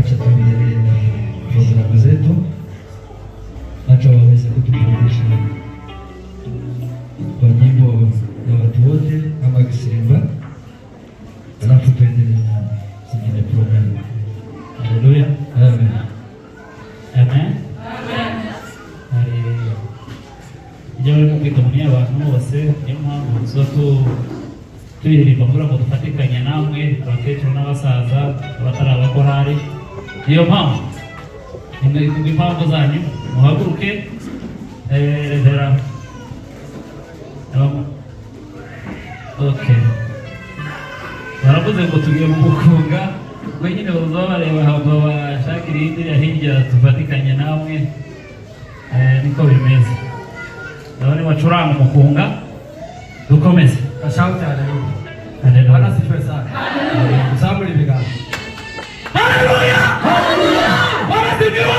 acha tuendelee na programu zetu, acha waweze kutuburudisha kwa nyimbo ya watu wote kama Kisimba, alafu tuendelee na zingine programu. Haleluya, amen, amen, amen. Ijoro mukitomunia abantu bose niyo mpamvu tuyiririmba kugira ngo dufatikanye namwe abakecuru n'abasaza abatari abakorari. Niyo mpamvu impamvu zanyu muhaguruke revera. Okay, baravuze ngo tugiye mu mukunga, ubwo nyine bazaba bareba aho bashakira hirya hirya tufatikanye namwe, niko bimeze. Ndabona bacuranga umukunga, dukomeze. Ashauti haleluya. Bwana sifiwe sana. Msamuli vigano. Haleluya! Haleluya! Bwana sifiwe!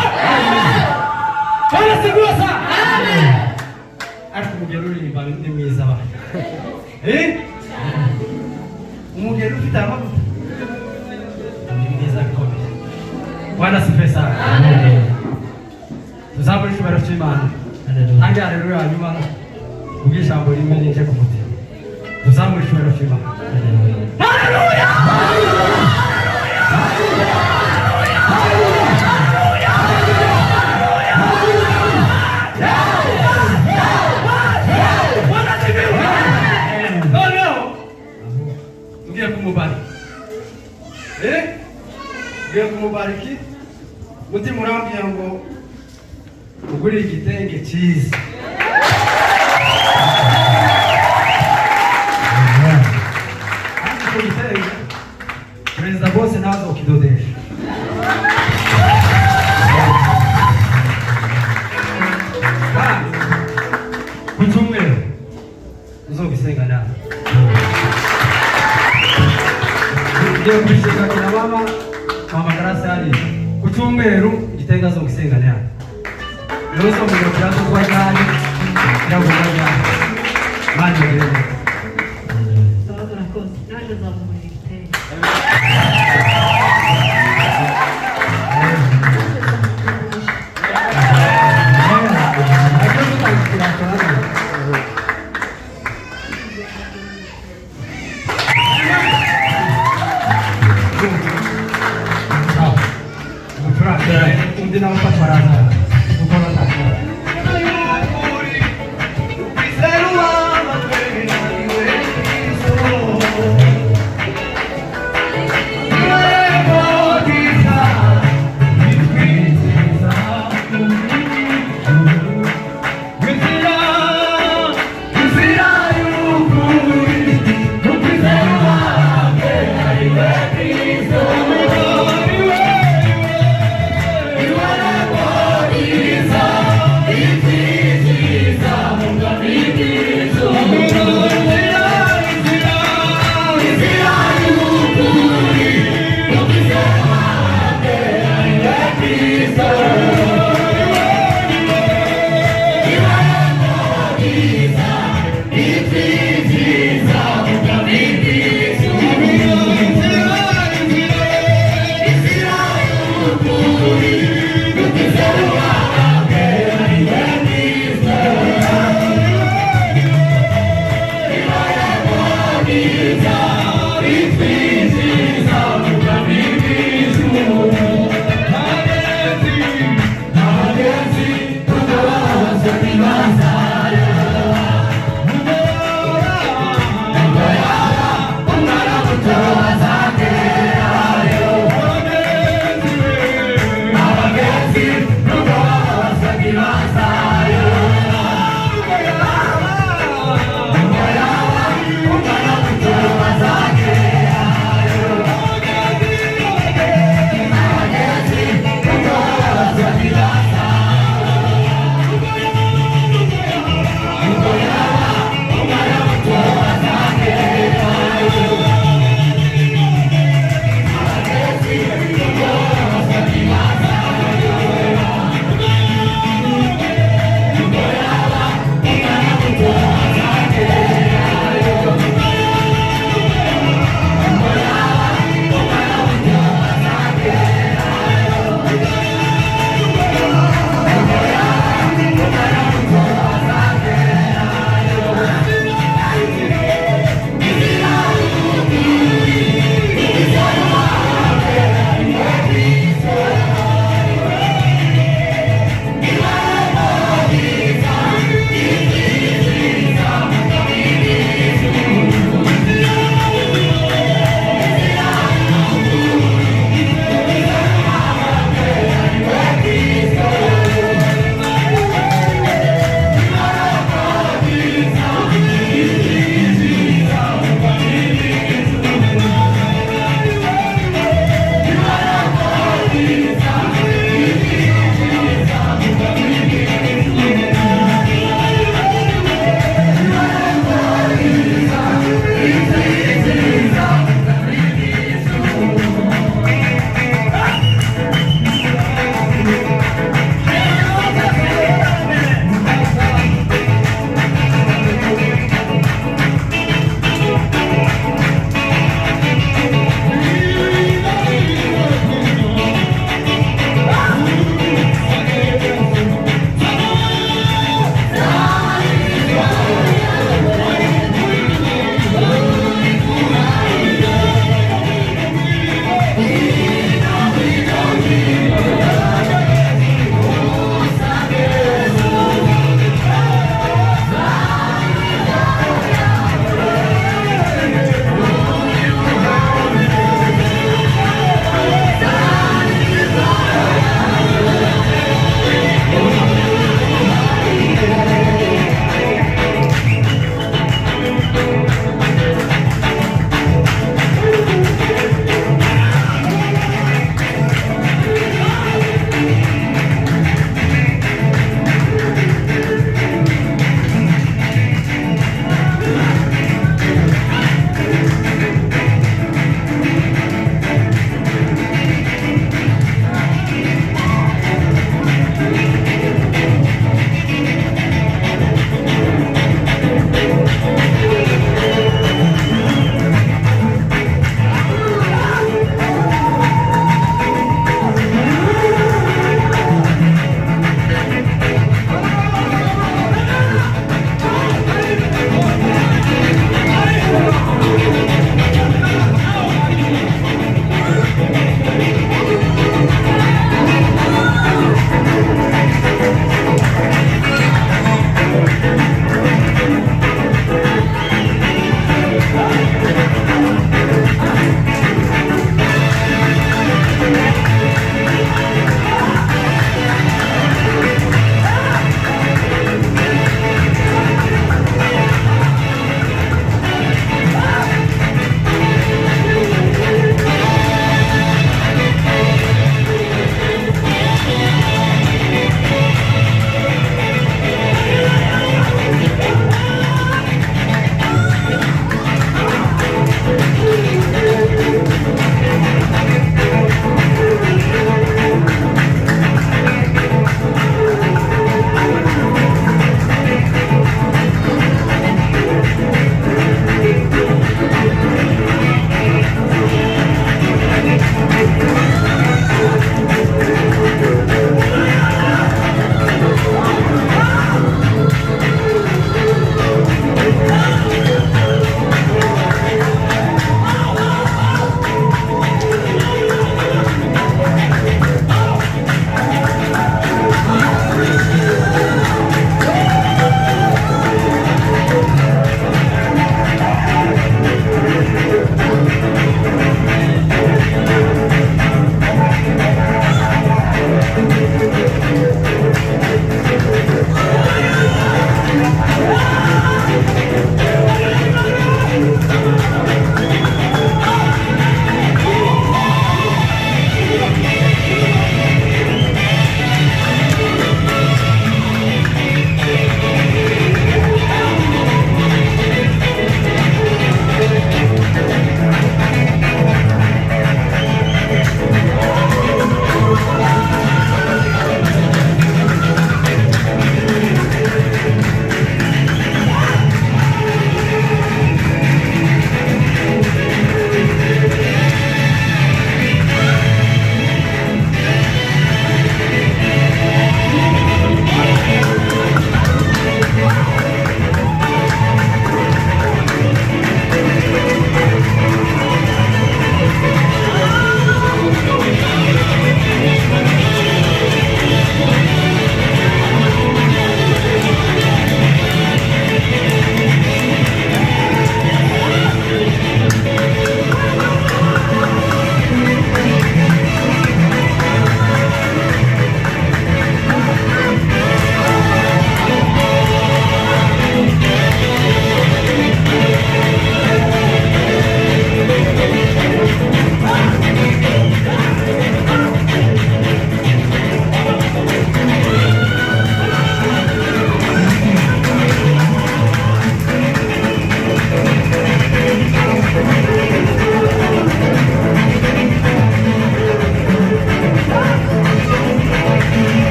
Bwana sifiwe sana. Amen. Mugeruri ni mwiza ba. Umugeru ufite amavuta. Ni mwiza bikomeye. Bwana sifiwe sana. Amen. Msamuli shubara chimana. Haleluya. Anga haleluya nyuma. Ugishambo rimwe nije kumutima. Tuzamuri shubara chimana. Haleluya. Haleluya! Kumubariki muti murambye ngo uguri igitenge cyiza. Perezida bose nazo ukidodesha. Kutumero uzogisenga nawe. Ndio kushika kina mama darasa hali kutumero igitenga zogisenga nawe. Leo somo ndio kiasi kwa gani? Ndio kwa gani? Manje leo. Sawa tunakosa. Naje za Mungu igitenga. Hindi na mapaparasan. Bukola tayo. You are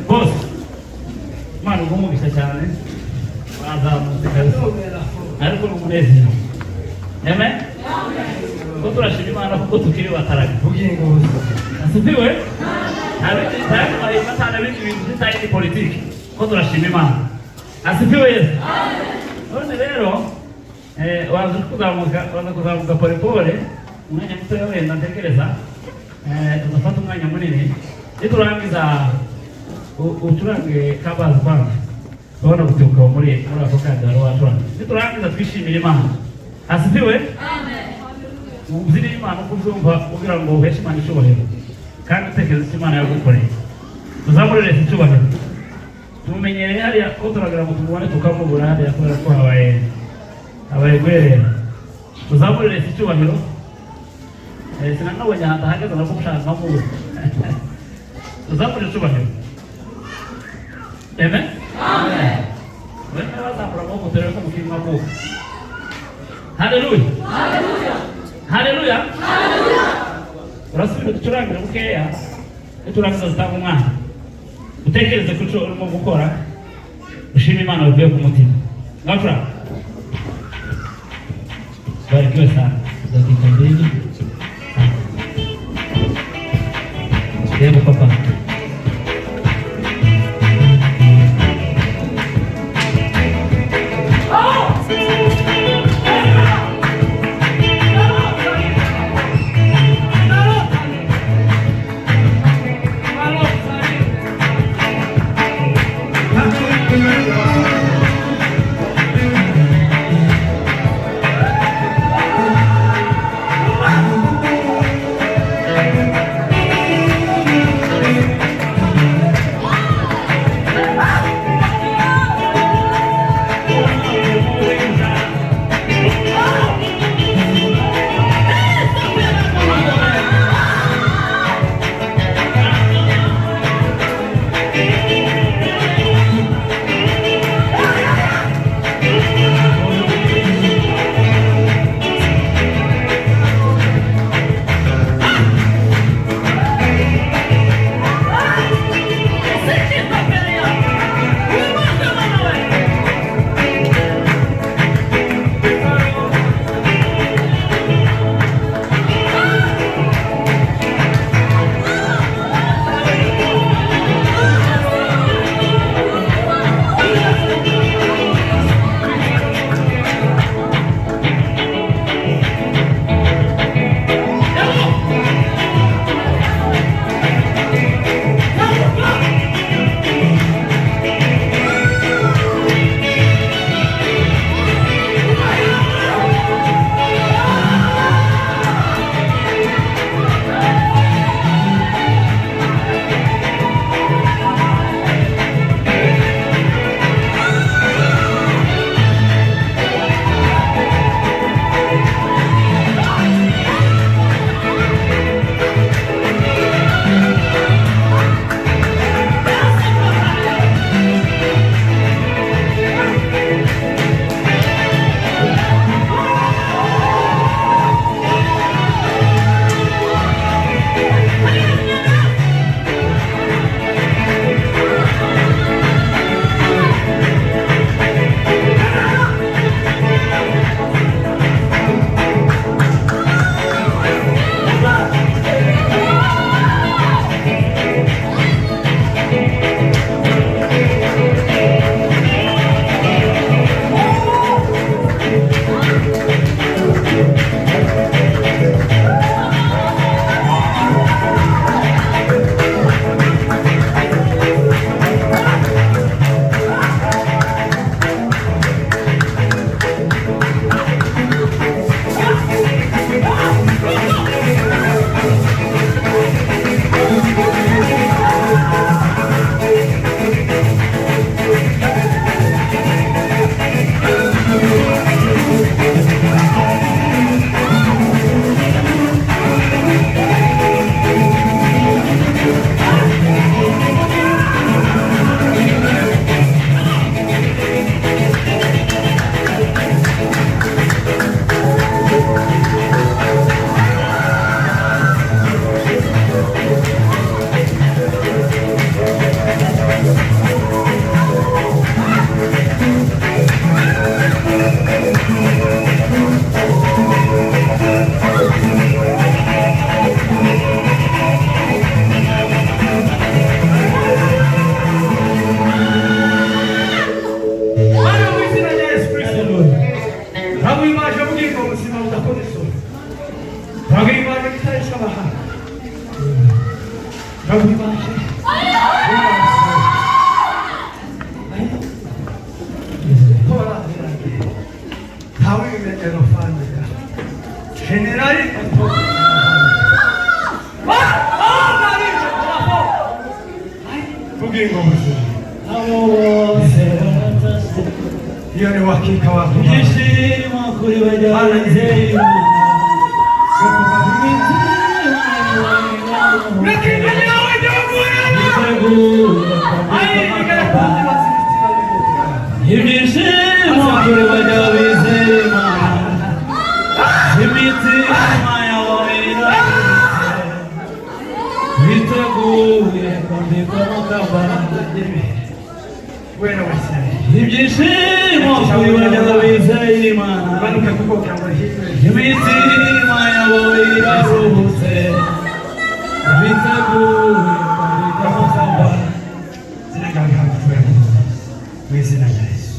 bose Imana ugumugisha cyane bazamutse kabisa ariko n'umunezero amen ko turashima Imana kuko tukiri bataraga ubugingo busa asifiwe ntabwo matana bindi bintu bitari politiki ko turashima Imana asifiwe Yesu none rero waza kuzamuka pole pole umwanya muto wenda ntekereza tuzafata umwanya munini niturangiza ucurange kabazi kwanza ubona guturuka muri ako kagaro wacuranga niturangiza twishimire Imana asifiwe uzire Imana uko ubyumva kugira ngo uheshe Imana icyubahiro kandi utekereza icyo Imana yagukoreye tuzamurire icyubahiro tumumenyereye hariya ko turagira ngo tumubone tukamubura hariya kubera ko habaye guherera tuzamurire icyubahiro sinanabonye ahantu ahagaze nabwo mushaka nkamubura tuzamurire icyubahiro amen wenda bazamura amaboko turebe ko mukiri makuka haleluya haleluya urasubira ducurangire bukeya niturangiza zitanga umwana utekereze ku cyo urimo gukora ushima Imana bivuye ku mutima ngacuranga barikiwe sana dakika mbili yego papa Wow. ubugingo buzima. abo bose baratashye Iyo ni uhakika wako. ibyishimo kuri bajya bizeye Imana ibyishimo kuri bajya bizeye Imana imitima yabo iraruhutse biteguye kwambikwa amakamba Wera wasire. ibyishimo kuri bajya bizeye Imana Banuka kuko cyangwa hito. imitima yabo iraruhutse biteguye kwambikwa amakamba Zinaga hapo. Mwezi na Yesu.